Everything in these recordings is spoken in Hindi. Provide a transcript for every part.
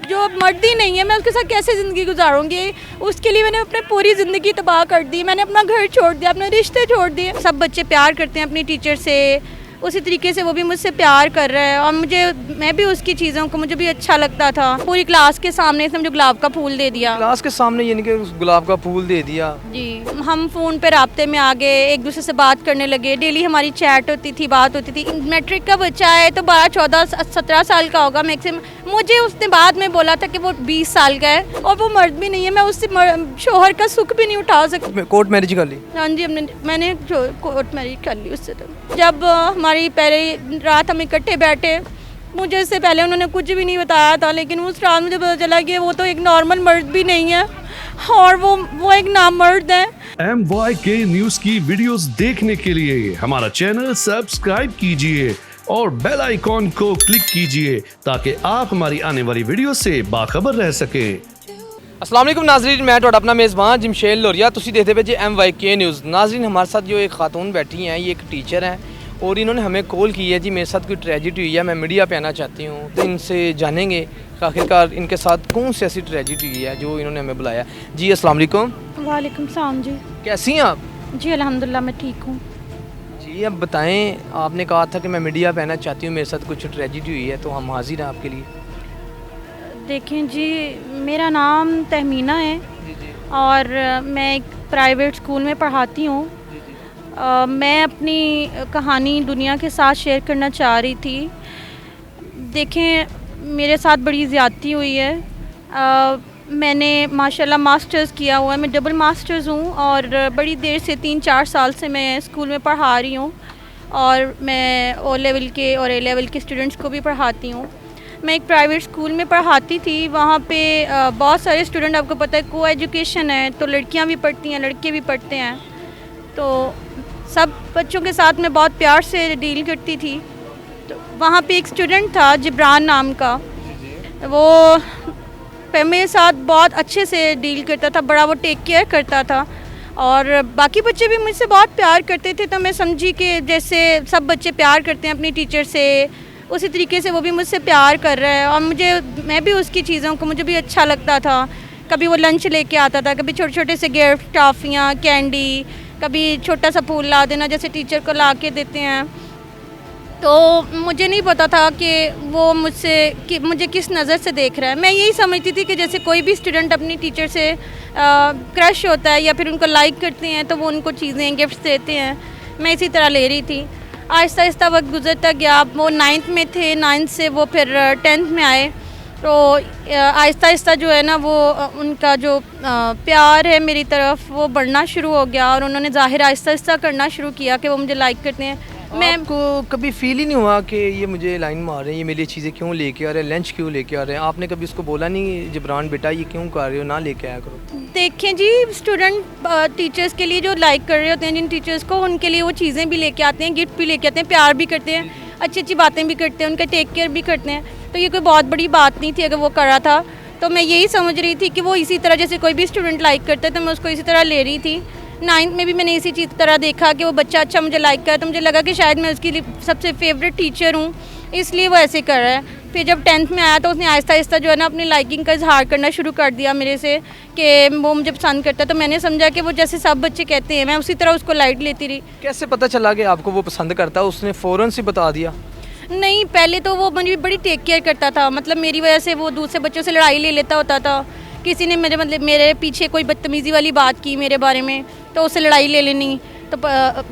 जो अब मर्द ही नहीं है, मैं उसके साथ कैसे ज़िंदगी गुजारूंगी। उसके लिए मैंने अपनी पूरी ज़िंदगी तबाह कर दी। मैंने अपना घर छोड़ दिया, अपने रिश्ते छोड़ दिए। सब बच्चे प्यार करते हैं अपनी टीचर से, उसी तरीके से वो भी मुझसे प्यार कर रहा है और मैं भी उसकी चीज़ों को मुझे भी अच्छा लगता था। पूरी क्लास के सामने इसने मुझे गुलाब का फूल दे दिया। क्लास के सामने यानी कि गुलाब का फूल दे दिया? जी, हम फ़ोन पे राब्ते में आ गए, एक दूसरे से बात करने लगे। डेली हमारी चैट होती थी, बात होती थी। मैट्रिक का बच्चा है तो 12, 14, 17 साल का होगा मैक्सिमम। मुझे उसने बाद में बोला था कि वो 20 साल का है और वो मर्द भी नहीं है। मैं उससे शोहर का सुख भी नहीं उठा सकती। कोर्ट मैरिज कर ली? हाँ जी, मैंने कोर्ट मैरिज कर ली उससे। तो जब हमारी पहले रात हम इकट्ठे बैठे, मुझे इससे पहले उन्होंने कुछ भी नहीं बताया था, लेकिन उस रात मुझे पता चला कि वो तो एक नॉर्मल मर्द भी नहीं है और वो एक नामर्द है। MYK न्यूज़ की वीडियोस देखने के लिए हमारा चैनल सब्सक्राइब कीजिए और बेल आइकॉन को क्लिक कीजिए ताकि आप हमारी आने वाली वीडियो से बाखबर रह सके। अस्सलाम वालेकुम नाजरीन, मैं ਤੁਹਾਡਾ अपना मेज़बान जमशेद लोरिया। तुसी देखते पे जी MYK न्यूज़। नाजरीन, हमारे साथ जो एक खातून बैठी हैं, ये एक टीचर हैं और इन्होंने हमें कॉल की है जी, मेरे साथ कोई ट्रेजिडी हुई है, मैं मीडिया पे आना चाहती हूँ। तो इनसे जानेंगे कि आखिरकार इनके साथ कौन सी ऐसी ट्रेजिडी हुई है जो इन्होंने हमें बुलाया। जी अस्सलाम वालेकुम। वालेकुम सलाम जी। कैसी हैं आप? जी अल्हम्दुलिल्लाह मैं ठीक हूँ। जी अब बताएं, आपने कहा था कि मैं मीडिया पे आना चाहती हूँ, मेरे साथ कुछ ट्रेजिडी हुई है, तो हम हाजिर हैं आपके लिए। देखें जी, मेरा नाम तहमीना है और मैं एक प्राइवेट स्कूल में पढ़ाती हूँ। मैं अपनी कहानी दुनिया के साथ शेयर करना चाह रही थी। देखें, मेरे साथ बड़ी ज़्यादती हुई है। मैंने माशाल्लाह मास्टर्स किया हुआ है, मैं डबल मास्टर्स हूँ और बड़ी देर से 3-4 साल से मैं स्कूल में पढ़ा रही हूँ और मैं O लेवल के और A लेवल के स्टूडेंट्स को भी पढ़ाती हूँ। मैं एक प्राइवेट स्कूल में पढ़ाती थी। वहाँ पे बहुत सारे स्टूडेंट, आपको पता है को एजुकेशन है, तो लड़कियाँ भी पढ़ती हैं, लड़के भी पढ़ते हैं। तो सब बच्चों के साथ मैं बहुत प्यार से डील करती थी। तो वहाँ पे एक स्टूडेंट था जिब्रान नाम का, वो मेरे साथ बहुत अच्छे से डील करता था, बड़ा वो टेक केयर करता था और बाकी बच्चे भी मुझसे बहुत प्यार करते थे। तो मैं समझी कि जैसे सब बच्चे प्यार करते हैं अपनी टीचर से, उसी तरीके से वो भी मुझसे प्यार कर रहा है और मैं भी उसकी चीज़ों को मुझे भी अच्छा लगता था। कभी वो लंच लेके आता था, कभी छोटे छोटे से गिफ्ट, टॉफ़ियाँ, कैंडी, कभी छोटा सा फूल ला देना जैसे टीचर को ला के देते हैं। तो मुझे नहीं पता था कि वो मुझे किस नज़र से देख रहा है। मैं यही समझती थी कि जैसे कोई भी स्टूडेंट अपनी टीचर से क्रश होता है या फिर उनको लाइक करते हैं तो वो उनको चीज़ें, गिफ्ट्स देते हैं। मैं इसी तरह ले रही थी। आहिस्ता आहिस्ता वक्त गुजरता गया। वो 9th में थे, 9th से वो फिर 10th में आए। तो आहिस्ता आहिस्ता जो है ना, वो उनका जो प्यार है मेरी तरफ वो बढ़ना शुरू हो गया और उन्होंने ज़ाहिर आहिस्ता आहिस्ता करना शुरू किया कि वो मुझे लाइक करते हैं। आपको कभी फील ही नहीं हुआ कि ये मुझे लाइन मार रहे हैं, ये मेरे लिए चीज़ें क्यों लेके आ रहे हैं, लंच क्यों लेके आ रहे हैं? आपने कभी उसको बोला नहीं जिब्रान बेटा ये क्यों कर रहे हो, ना लेके आया करो? देखें जी, स्टूडेंट टीचर्स के लिए जो लाइक कर रहे होते हैं जिन टीचर्स को, उनके लिए वो चीज़ें भी लेके आते हैं, गिफ्ट भी लेके आते हैं, प्यार भी करते हैं, अच्छी अच्छी बातें भी करते हैं, उनका टेक केयर भी करते हैं। तो ये कोई बहुत बड़ी बात नहीं थी अगर वो कर रहा था। तो मैं यही समझ रही थी कि वो इसी तरह जैसे कोई भी स्टूडेंट लाइक करता है तो मैं उसको इसी तरह ले रही थी। 9th में भी मैंने इसी चीज़ तरह देखा कि वो बच्चा अच्छा मुझे लाइक कर, तो मुझे लगा कि शायद मैं उसकी सबसे फेवरेट टीचर हूँ, इसलिए वो ऐसे कर रहा है। फिर जब 10th में आया तो उसने आहिस्ता आहिस्ता जो है ना अपनी लाइकिंग का इजहार करना शुरू कर दिया मेरे से कि वो मुझे पसंद करता है। तो मैंने समझा कि वो जैसे सब बच्चे कहते हैं, मैं उसी तरह उसको लाइट लेती रही। कैसे पता चला कि आपको वो पसंद करता है? उसने फ़ौरन से बता दिया? नहीं, पहले तो वो मुझे बड़ी टेक केयर करता था। मतलब मेरी वजह से वो दूसरे बच्चों से लड़ाई ले लेता होता था। किसी ने मेरे पीछे कोई बदतमीज़ी वाली बात की मेरे बारे में तो उससे लड़ाई ले लेनी। तो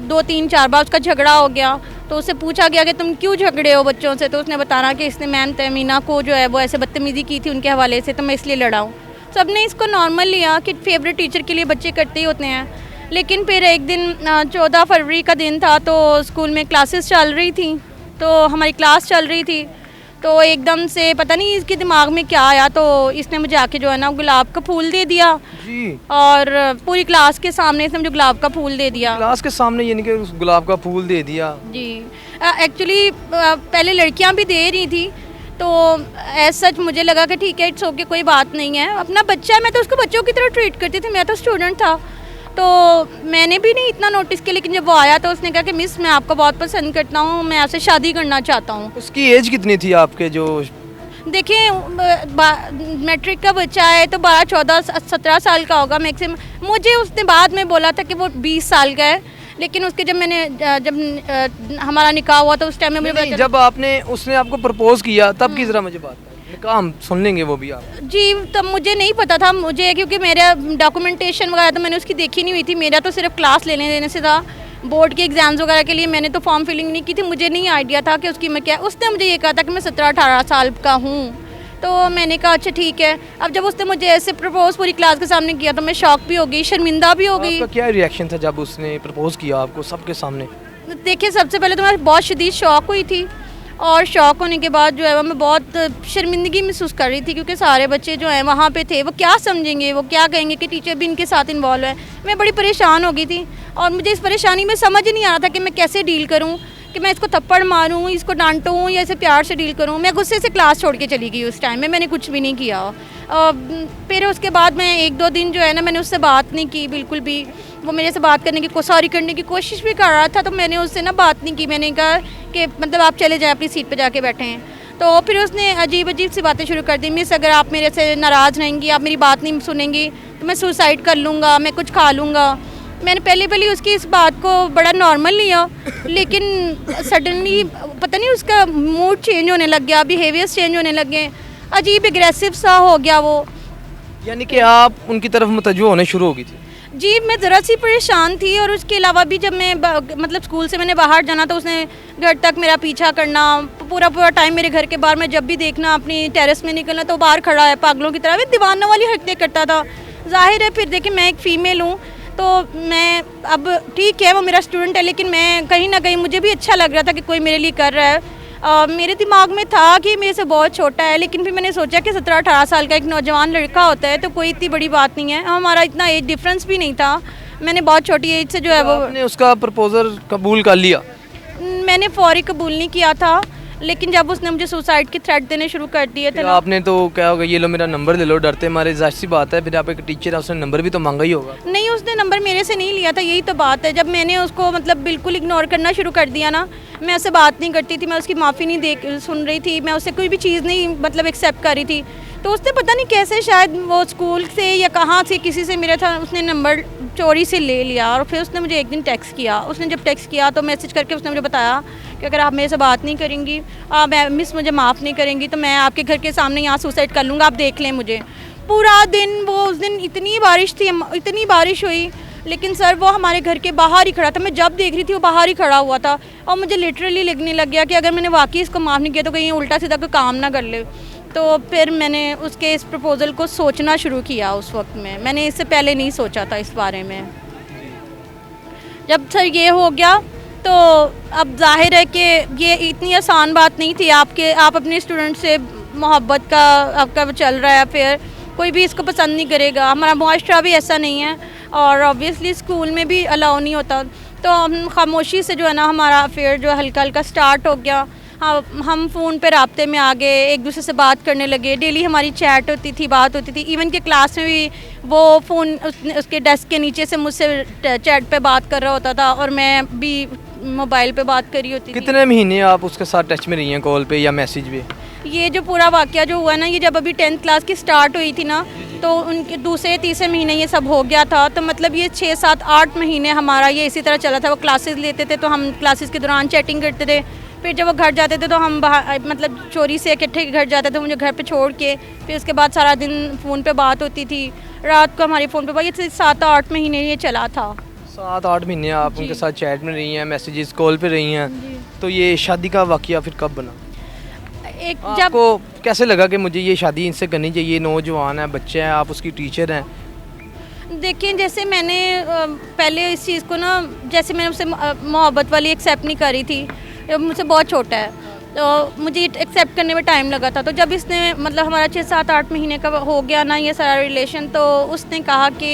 2-3-4 बार उसका झगड़ा हो गया। तो उससे पूछा गया कि तुम क्यों झगड़े हो बच्चों से, तो उसने बताना कि इसने मैम तहमीना को जो है वो ऐसे बदतमीज़ी की थी उनके हवाले से, तो मैं इसलिए लड़ा हूँ। सब ने इसको नॉर्मल लिया कि फेवरेट टीचर के लिए बच्चे करते ही होते हैं। लेकिन फिर एक दिन 14 फरवरी का दिन था, तो स्कूल में क्लासेस चल रही थी, तो हमारी क्लास चल रही थी। तो एकदम से पता नहीं इसके दिमाग में क्या आया, तो इसने मुझे आके जो है ना गुलाब का फूल दे दिया जी। और पूरी क्लास के सामने इसने मुझे गुलाब का फूल दे दिया। क्लास के सामने यानी कि गुलाब का फूल दे दिया? जी। एक्चुअली पहले लड़कियां भी दे रही थी, तो एज सच मुझे लगा कि ठीक है, इट्स ओके, कोई बात नहीं है, अपना बच्चा है, मैं तो उसको बच्चों की तरह ट्रीट करती थी, मैं तो स्टूडेंट था। तो मैंने भी नहीं इतना नोटिस किया। लेकिन जब वो आया तो उसने कहा कि मिस मैं आपको बहुत पसंद करता हूँ, मैं आपसे शादी करना चाहता हूँ। उसकी एज कितनी थी आपके जो? देखिए मैट्रिक का बच्चा है तो 12, 14, 17 साल का होगा मैक्सिमम। मुझे उसने बाद में बोला था कि वो 20 साल का है, लेकिन उसके जब हमारा निकाह हुआ तो उस टाइम में मुझे नहीं, जब आपने उसने आपको प्रपोज किया तब की जरा मुझे बात बताइए। निकाह हम सुन लेंगे वो भी आप। जी तब मुझे नहीं पता था, मुझे क्योंकि मेरा डॉक्यूमेंटेशन वगैरह तो मैंने उसकी देखी नहीं हुई थी। मेरा तो सिर्फ क्लास लेने देने से था, बोर्ड के एग्ज़ाम्स वगैरह के लिए मैंने तो फॉर्म फिलिंग नहीं की थी। मुझे नहीं आइडिया था कि उसकी मैं क्या, उसने मुझे ये कहा था कि मैं 17-18 साल का हूँ। तो मैंने कहा अच्छा ठीक है। अब जब उसने मुझे ऐसे प्रपोज पूरी क्लास के सामने किया तो मैं शॉक भी हो गई, शर्मिंदा भी हो गई। आपका क्या रिएक्शन था जब उसने प्रपोज किया आपको सबके सामने? देखिए सबसे पहले तो मैं बहुत शदीद शौक हुई थी, और शौक होने के बाद जो है वो मैं बहुत शर्मिंदगी महसूस कर रही थी, क्योंकि सारे बच्चे जो हैं वहाँ पे थे, वो क्या समझेंगे, वो क्या कहेंगे कि टीचर भी इनके साथ इन्वॉल्व है। मैं बड़ी परेशान हो गई थी और मुझे इस परेशानी में समझ ही नहीं आ रहा था कि मैं कैसे डील करूँ, कि मैं इसको थप्पड़ मारूँ, इसको डांटूँ या इसे प्यार से डील करूँ। मैं गुस्से से क्लास छोड़ के चली गई उस टाइम में, मैंने कुछ भी नहीं किया। फिर उसके बाद मैं 1-2 दिन जो है ना मैंने उससे बात नहीं की बिल्कुल भी। वो मेरे से बात करने की सॉरी करने की कोशिश भी कर रहा था, तो मैंने उससे ना बात नहीं की। मैंने कहा कि मतलब आप चले जाएं, अपनी सीट पे जाके बैठे हैं। तो फिर उसने अजीब अजीब सी बातें शुरू कर दी। मिस अगर आप मेरे से नाराज़ रहेंगी, आप मेरी बात नहीं सुनेंगी तो मैं सुसाइड कर लूँगा, मैं कुछ खा लूँगा। मैंने पहले उसकी इस बात को बड़ा नॉर्मल लिया, लेकिन सडनली पता नहीं उसका मूड चेंज होने लग गया, बिहेवियर्स चेंज होने लग गए, अजीब एग्रेसिव सा हो गया वो। यानी कि आप उनकी तरफ मुतवज्जो होने शुरू हो गई थी? जी मैं ज़रा सी परेशान थी। और उसके अलावा भी जब मैं मतलब स्कूल से मैंने बाहर जाना तो उसने घर तक मेरा पीछा करना, पूरा टाइम मेरे घर के बाहर में जब भी देखना, अपनी टेरेस में निकलना तो बाहर खड़ा है पागलों की तरह, दीवानों वाली हरकतें करता था। जाहिर है फिर देखिए मैं एक फ़ीमेल हूँ, तो मैं अब ठीक है वो मेरा स्टूडेंट है, लेकिन मैं कहीं ना कहीं मुझे भी अच्छा लग रहा था कि कोई मेरे लिए कर रहा है। मेरे दिमाग में था कि मेरे से बहुत छोटा है, लेकिन फिर मैंने सोचा कि 17-18 साल का एक नौजवान लड़का होता है तो कोई इतनी बड़ी बात नहीं है। हमारा इतना एज डिफरेंस भी नहीं था, मैंने बहुत छोटी एज से जो है वो आपने उसका प्रपोजल कबूल कर लिया? मैंने फौरी कबूल नहीं किया था, लेकिन जब उसने मुझे सुसाइड की थ्रेट देने शुरू कर दिए थे ना, आपने तो क्या होगा, ये लो मेरा नंबर ले लो, डरते मारे, जाहिर सी बात है। फिर आप एक टीचर है, उसने नंबर भी तो मांगा ही होगा। नहीं उसने नंबर मेरे से नहीं लिया था, यही तो बात है। जब मैंने उसको मतलब बिल्कुल इग्नोर करना शुरू कर दिया ना, मैं उससे बात नहीं करती थी, मैं उसकी माफ़ी नहीं सुन रही थी, मैं उससे कोई भी चीज़ नहीं मतलब एक्सेप्ट कर रही थी, तो उसने पता नहीं कैसे शायद वो स्कूल से या कहाँ से किसी से मेरा था, उसने नंबर चोरी से ले लिया। और फिर उसने मुझे एक दिन टेक्स्ट किया। उसने जब टेक्स्ट किया तो मैसेज करके उसने मुझे बताया कि अगर आप मेरे से बात नहीं करेंगी, आप मिस मुझे माफ़ नहीं करेंगी तो मैं आपके घर के सामने यहाँ सुसाइड कर लूँगा, आप देख लें मुझे। पूरा दिन वो उस दिन इतनी बारिश थी, इतनी बारिश हुई, लेकिन सर वो हमारे घर के बाहर ही खड़ा था। मैं जब देख रही थी वो बाहर ही खड़ा हुआ था, और मुझे लिटरली लगने लग गया कि अगर मैंने वाकई इसको माफ़ नहीं किया तो कहीं उल्टा सीधा कोई काम ना कर ले। तो फिर मैंने उसके इस प्रपोज़ल को सोचना शुरू किया। उस वक्त में मैंने इससे पहले नहीं सोचा था इस बारे में। जब सर ये हो गया तो अब जाहिर है कि ये इतनी आसान बात नहीं थी। आप अपने स्टूडेंट से मोहब्बत का आपका चल रहा है, फिर कोई भी इसको पसंद नहीं करेगा। हमारा मुआशरा भी ऐसा नहीं है, और ऑब्वियसली स्कूल में भी अलाउ नहीं होता। तो हम खामोशी से जो है ना हमारा अफेयर जो हल्का हल्का स्टार्ट हो गया। हम फ़ोन पे राब्ते में आ गए, एक दूसरे से बात करने लगे, डेली हमारी चैट होती थी, बात होती थी। इवन के क्लास में भी वो फ़ोन उसके डेस्क के नीचे से मुझसे चैट पे बात कर रहा होता था, और मैं भी मोबाइल पे बात करी होती थी। कितने महीने आप उसके साथ टच में रही हैं, कॉल पे या मैसेज पे? ये जो पूरा वाक़या जो हुआ ना, ये जब अभी 10th क्लास की स्टार्ट हुई थी ना, तो उनके दूसरे तीसरे महीने ये सब हो गया था। तो मतलब ये 6, 7, 8 महीने हमारा ये इसी तरह चला था। वो क्लासेस लेते थे तो हम क्लासेस के दौरान चैटिंग करते थे, फिर जब वो घर जाते थे तो हम बाहर मतलब चोरी से इकट्ठे घर जाते थे मुझे घर पे छोड़ के। फिर उसके बाद सारा दिन फ़ोन पे बात होती थी, रात को हमारी फ़ोन पे बात। ये 7-8 महीने ये चला था। 7-8 महीने आप उनके साथ चैट में रही हैं, मैसेजेस कॉल पे रही हैं। तो ये शादी का वाक़या फिर कब बना? आपको कैसे लगा कि मुझे ये शादी इनसे करनी चाहिए? नौजवान है, बच्चे हैं, आप उसकी टीचर हैं। देखिए जैसे मैंने पहले इस चीज़ को ना, जैसे मैंने उससे मोहब्बत वाली एक्सेप्ट नहीं करी थी, मुझसे बहुत छोटा है तो मुझे एक्सेप्ट करने में टाइम लगा था। तो जब इसने मतलब हमारा 6-7-8 महीने का हो गया ना ये सारा रिलेशन, तो उसने कहा कि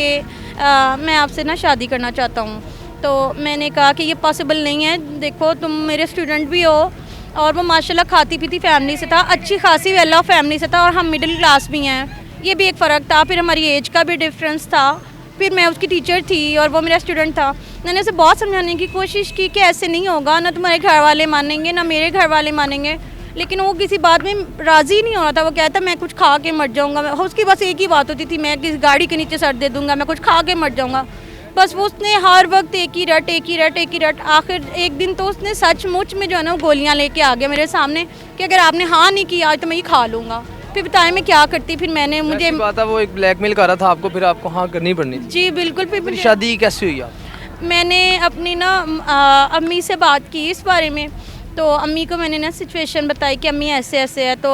मैं आपसे ना शादी करना चाहता हूँ। तो मैंने कहा कि ये पॉसिबल नहीं है, देखो तुम मेरे स्टूडेंट भी हो, और वो माशाल्लाह खाती पीती फैमिली से था, अच्छी खासी वेल ऑफ फैमिली से था, और हम मिडिल क्लास भी हैं, ये भी एक फ़र्क था। फिर हमारी एज का भी डिफरेंस था, फिर मैं उसकी टीचर थी और वो मेरा स्टूडेंट था। मैंने उसे बहुत समझाने की कोशिश की कि ऐसे नहीं होगा, ना तुम्हारे घर वाले मानेंगे ना मेरे घर वाले मानेंगे। लेकिन वो किसी बात में राज़ी नहीं हो रहा था। वो कहता मैं कुछ खा के मर जाऊँगा। उसकी बस एक ही बात होती थी, मैं किसी गाड़ी के नीचे सर दे दूँगा, मैं कुछ खा के मर जाऊँगा। बस वो उसने हर वक्त एक ही रट। आखिर एक दिन तो उसने सचमुच में जो है ना गोलियाँ लेके आ गया मेरे सामने कि अगर आपने हाँ नहीं किया तो मैं ये खा लूँगा। फिर बताएं मैं क्या करती। फिर मैंने मुझे बात है, वो एक ब्लैकमेल कर रहा था आपको, फिर आपको हाँ करनी पड़नी थी। जी बिल्कुल। फिर शादी कैसे हुई आप? मैंने अपनी ना अम्मी से बात की इस बारे में। तो अम्मी को मैंने ना सिचुएशन बताई कि अम्मी ऐसे ऐसे है। तो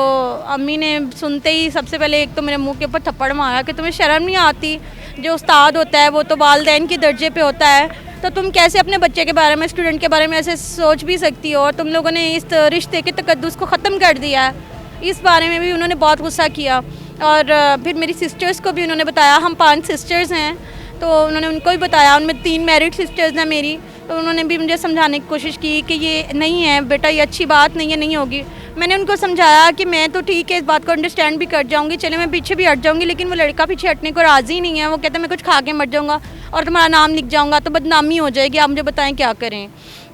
अम्मी ने सुनते ही सबसे पहले एक तो मेरे मुंह के ऊपर थप्पड़ मारा कि तुम्हें शर्म नहीं आती, जो उस्ताद होता है वो तो वालिदैन के दर्जे पे होता है, तो तुम कैसे अपने बच्चे के बारे में, स्टूडेंट के बारे में ऐसे सोच भी सकती हो, और तुम लोगों ने इस रिश्ते के तकद्दुस को ख़त्म कर दिया है। इस बारे में भी उन्होंने बहुत गुस्सा किया। और फिर मेरी सिस्टर्स को भी उन्होंने बताया, हम 5 सिस्टर्स हैं, तो उन्होंने उनको भी बताया, उनमें 3 मैरिड सिस्टर्स हैं मेरी। तो उन्होंने भी मुझे समझाने की कोशिश की कि ये नहीं है बेटा, ये अच्छी बात नहीं है, नहीं होगी। मैंने उनको समझाया कि मैं तो ठीक है, इस बात को अंडरस्टैंड भी कर जाऊंगी, चले मैं पीछे भी हट जाऊंगी, लेकिन वो लड़का पीछे हटने को राज़ी नहीं है। वो कहता है मैं कुछ खा के मर जाऊंगा और तुम्हारा नाम लिख जाऊंगा तो बदनामी हो जाएगी, आप मुझे बताएं क्या करें।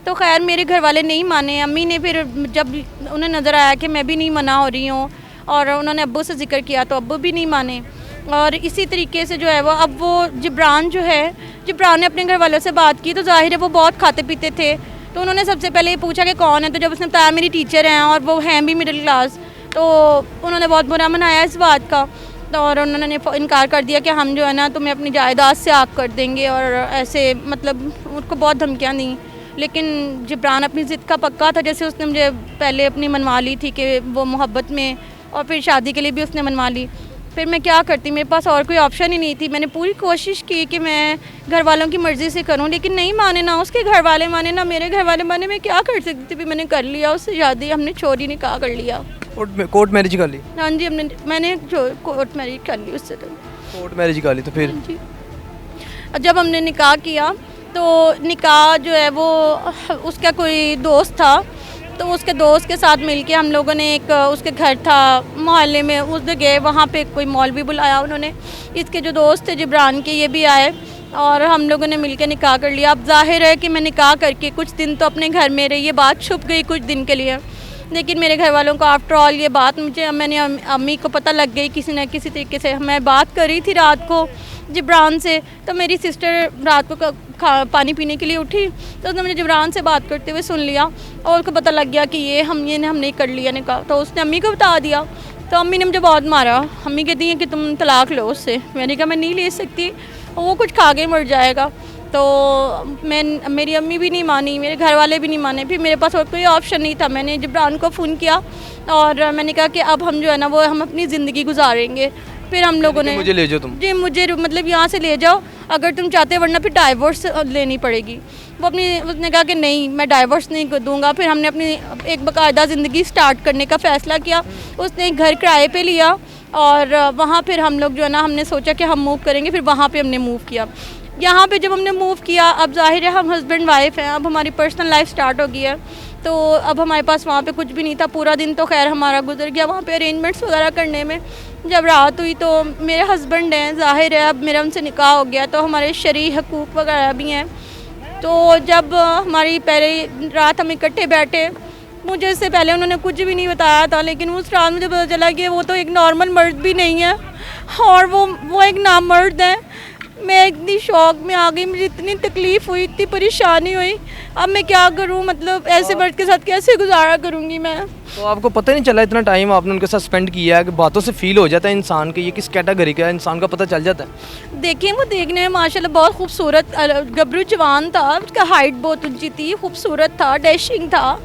तो खैर मेरे घर वाले नहीं माने। अम्मी ने फिर जब उन्हें नज़र आया कि मैं भी नहीं मना हो रही हूँ और उन्होंने अब्बू से जिक्र किया तो अब्बू भी नहीं माने। और इसी तरीके से जो है वो अब वो जिब्रान जो है, जिब्रान ने अपने घर वालों से बात की तो जाहिर है वो बहुत खाते पीते थे। तो उन्होंने सबसे पहले ये पूछा कि कौन है, तो जब उसने बताया मेरी टीचर हैं और वो हैं भी मिडिल क्लास, तो उन्होंने बहुत बुरा मनाया इस बात का। तो और उन्होंने इनकार कर दिया कि हम जो है ना तुम्हें अपनी जायदाद से आग कर देंगे, और ऐसे मतलब उनको बहुत धमकियाँ दी। लेकिन जिब्रान अपनी ज़िद का पक्का था, जैसे उसने मुझे पहले अपनी मनवा ली थी कि वो मोहब्बत में, और फिर शादी के लिए भी उसने मनवा ली। फिर मैं क्या करती, मेरे पास और कोई ऑप्शन ही नहीं थी। मैंने पूरी कोशिश की कि मैं घर वालों की मर्ज़ी से करूं, लेकिन नहीं माने, ना उसके घर वाले माने ना मेरे घर वाले माने। मैं क्या कर सकती थी। फिर मैंने कर लिया उससे शादी, हमने चोरी निकाह कर लिया। कोर्ट मैरिज कर ली? हाँ जी, मैंने कोर्ट मैरिज कर ली उससे। तो कोर्ट मैरिज कर ली तो फिर जी, जब हमने निकाह किया तो निकाह जो है वो उसका कोई दोस्त था, तो उसके दोस्त के साथ मिलके हम लोगों ने एक उसके घर था मोहल्ले में, उस जगह गए, वहाँ पे कोई मौलवी बुलाया उन्होंने। इसके जो दोस्त थे जिब्रान के, ये भी आए और हम लोगों ने मिलके निकाह कर लिया। अब जाहिर है कि मैं निकाह करके कुछ दिन तो अपने घर में रही, ये बात छुप गई कुछ दिन के लिए, लेकिन मेरे घर वालों को आफ्टर ऑल ये बात मैंने अम्मी को पता लग गई किसी न किसी तरीके से। मैं बात कर रही थी रात को जिब्रान से, तो मेरी सिस्टर रात को पानी पीने के लिए उठी, तो उसने मुझे जिब्रान से बात करते हुए सुन लिया और उसको पता लग गया कि हमने कर लिया निकाह। तो उसने अम्मी को बता दिया, तो अम्मी ने मुझे बहुत मारा। अम्मी कहती हैं कि तुम तलाक लो उससे। मैंने कहा मैं नहीं ले सकती, वो कुछ खा के मर जाएगा। तो मेरी अम्मी भी नहीं मानी, मेरे घर वाले भी नहीं माने। फिर मेरे पास और कोई ऑप्शन नहीं था, मैंने जिब्रान को फ़ोन किया और मैंने कहा कि अब हम जो है ना वो हम अपनी ज़िंदगी गुजारेंगे। फिर हम लोगों ने, मुझे ले जाओ तुम, जी मुझे मतलब यहाँ से ले जाओ अगर तुम चाहते, वरना फिर डाइवोर्स लेनी पड़ेगी। उसने कहा कि नहीं मैं डाइवोर्स नहीं दूंगा। फिर हमने अपनी एक बाकायदा ज़िंदगी स्टार्ट करने का फ़ैसला किया। उसने एक घर किराए पे लिया और वहाँ फिर हम लोग जो है ना हमने सोचा कि हम मूव करेंगे, फिर वहाँ पे हमने मूव किया। यहाँ पे जब हमने मूव किया, अब जाहिर है हम हस्बैंड वाइफ हैं, अब हमारी पर्सनल लाइफ स्टार्ट हो गई है, तो अब हमारे पास वहाँ पे कुछ भी नहीं था। पूरा दिन तो खैर हमारा गुजर गया वहाँ पे अरेंजमेंट्स वगैरह करने में। जब रात हुई तो मेरे हस्बैंड हैं, जाहिर है अब मेरा उनसे निकाह हो गया, तो हमारे शरई हकूक़ वगैरह भी हैं। तो जब हमारी पहले रात हम इकट्ठे बैठे, मुझे इससे पहले उन्होंने कुछ भी नहीं बताया था, लेकिन उस रात मुझे पता चला कि वो तो एक नॉर्मल मर्द भी नहीं है और वो एक नामर्द है। मैं इतनी शौक में आ गई, मुझे इतनी तकलीफ़ हुई, इतनी परेशानी हुई। अब मैं क्या करूं, मतलब ऐसे मर्द के साथ कैसे गुजारा करूंगी मैं। तो आपको पता नहीं चला, इतना टाइम आपने उनके साथ स्पेंड किया है कि बातों से फील हो जाता है इंसान के ये किस कैटेगरी का है, इंसान का पता चल जाता है। देखिए वो देखने में माशाल्लाह बहुत खूबसूरत गबरू जवान था, उसका हाइट बहुत ऊंची थी, खूबसूरत था, डैशिंग था।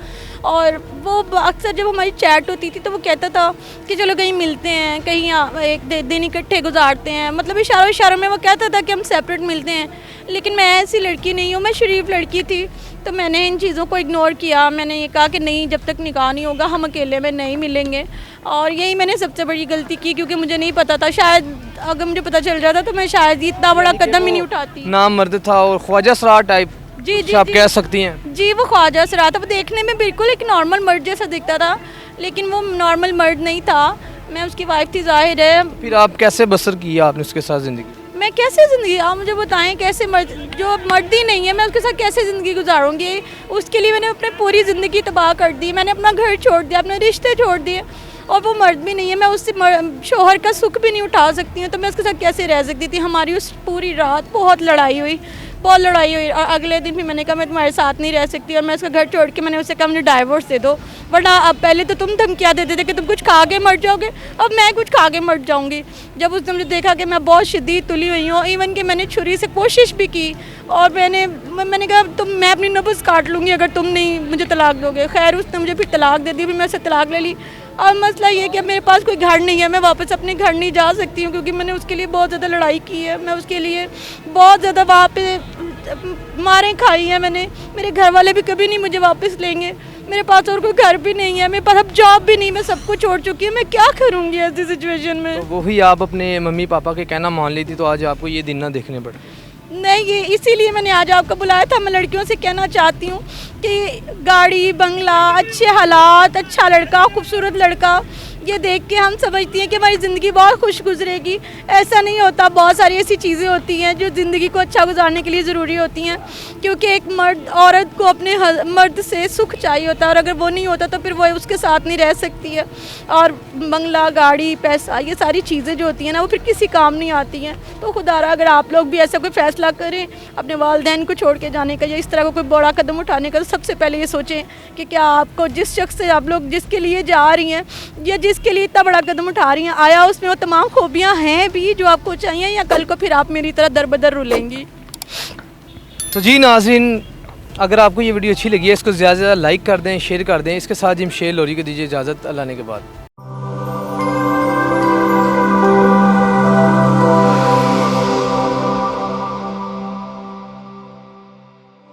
और वो अक्सर जब हमारी चैट होती थी तो वो कहता था कि चलो कहीं मिलते हैं, कहीं एक दिन इकट्ठे गुजारते हैं, मतलब इशारों में वो कहता था कि हम सेपरेट मिलते हैं। लेकिन मैं ऐसी लड़की नहीं हूँ, मैं शरीफ लड़की थी, तो मैंने इन चीज़ों को इग्नोर किया। मैंने ये कहा कि नहीं, जब तक निकाह नहीं होगा हम अकेले में नहीं मिलेंगे। और यही मैंने सबसे बड़ी गलती की, क्योंकि मुझे नहीं पता था, शायद अगर मुझे पता चल जाता तो मैं शायद इतना बड़ा कदम ही नहीं उठाती। नाम मर्द था और ख्वाजा सरार टाइप, जी आप कह सकती हैं। जी वो ख्वाजा सरार था, वो देखने में बिल्कुल एक नॉर्मल मर्द जैसा दिखता था, लेकिन वो नॉर्मल मर्द नहीं था। मैं उसकी वाइफ थी, जाहिर है। फिर आप कैसे बसर किया आपने उसके साथ ज़िंदगी? मैं कैसे ज़िंदगी, आप मुझे बताएं कैसे जो मर्द ही नहीं है मैं उसके साथ कैसे ज़िंदगी गुजारूंगी। उसके लिए मैंने अपनी पूरी ज़िंदगी तबाह कर दी, मैंने अपना घर छोड़ दिया, अपने रिश्ते छोड़ दिए, और वो मर्द भी नहीं है, मैं उससे शोहर का सुख भी नहीं उठा सकती हूँ, तो मैं उसके साथ कैसे रह सकती थी। हमारी उस पूरी रात बहुत लड़ाई हुई और अगले दिन भी मैंने कहा मैं तुम्हारे साथ नहीं रह सकती, और मैं उसका घर छोड़ के मैंने उससे कहा मुझे डाइवोर्स दे दो। वरना अब पहले तो तुम धमकियाँ देते थे कि तुम कुछ खा के मर जाओगे, अब मैं कुछ खा के मर जाऊँगी। जब उसने मुझे देखा कि मैं बहुत शदीद तुली हुई हूँ, इवन कि मैंने छुरी से कोशिश भी की, और मैंने कहा मैं अपनी नब्ज़ काट लूँगी अगर तुम नहीं मुझे तलाक दोगे। खैर उसने मुझे फिर तलाक दे दी, फिर मैं उससे तलाक ले ली। और मसला ये है कि मेरे पास कोई घर नहीं है, मैं वापस अपने घर नहीं जा सकती हूँ, क्योंकि मैंने उसके लिए बहुत ज़्यादा लड़ाई की है, मैं उसके लिए बहुत ज़्यादा वहाँ पे मारें खाई हैं मैंने। मेरे घर वाले भी कभी नहीं मुझे वापस लेंगे, मेरे पास और कोई घर भी नहीं है, मेरे पास अब जॉब भी नहीं, मैं सब कुछ छोड़ चुकी हूँ, मैं क्या करूँगी ऐसी सिचुएशन में। तो वही आप अपने मम्मी पापा के कहना मान ली थी, तो आज आपको ये दिन ना देखने पड़े। नहीं, ये इसीलिए मैंने आज आपको बुलाया था। मैं लड़कियों से कहना चाहती हूँ कि गाड़ी बंगला, अच्छे हालात, अच्छा लड़का, खूबसूरत लड़का, ये देख के हम समझती हैं कि हमारी ज़िंदगी बहुत खुश गुजरेगी। ऐसा नहीं होता, बहुत सारी ऐसी चीज़ें होती हैं जो ज़िंदगी को अच्छा गुजारने के लिए ज़रूरी होती हैं, क्योंकि एक मर्द औरत को अपने मर्द से सुख चाहिए होता है, और अगर वो नहीं होता तो फिर वो उसके साथ नहीं रह सकती है। और बंगला, गाड़ी, पैसा, ये सारी चीज़ें जो होती हैं ना, वो फिर किसी काम नहीं आती हैं। तो खुदारा अगर आप लोग भी ऐसा कोई फ़ैसला करें अपने वालिदैन को छोड़ के जाने का या इस तरह का कोई बड़ा कदम उठाने का, तो सबसे पहले ये सोचें कि क्या आपको जिस शख्स से आप लोग जिसके लिए जा रही हैं या जिसके लिए इतना बड़ा कदम उठा रही हैं, आया उसमें वो तमाम खूबियाँ हैं भी जो आपको चाहिए, या कल को फिर आप मेरी तरह दर बदर रुलेंगी। तो जी नाज़रीन, अगर आपको ये वीडियो अच्छी लगी है, इसको ज़्यादा से ज़्यादा लाइक कर दें, शेयर कर दें। इसके साथ जिमशेल लोरी को दीजिए इजाज़त, अल्लाह ने के बाद।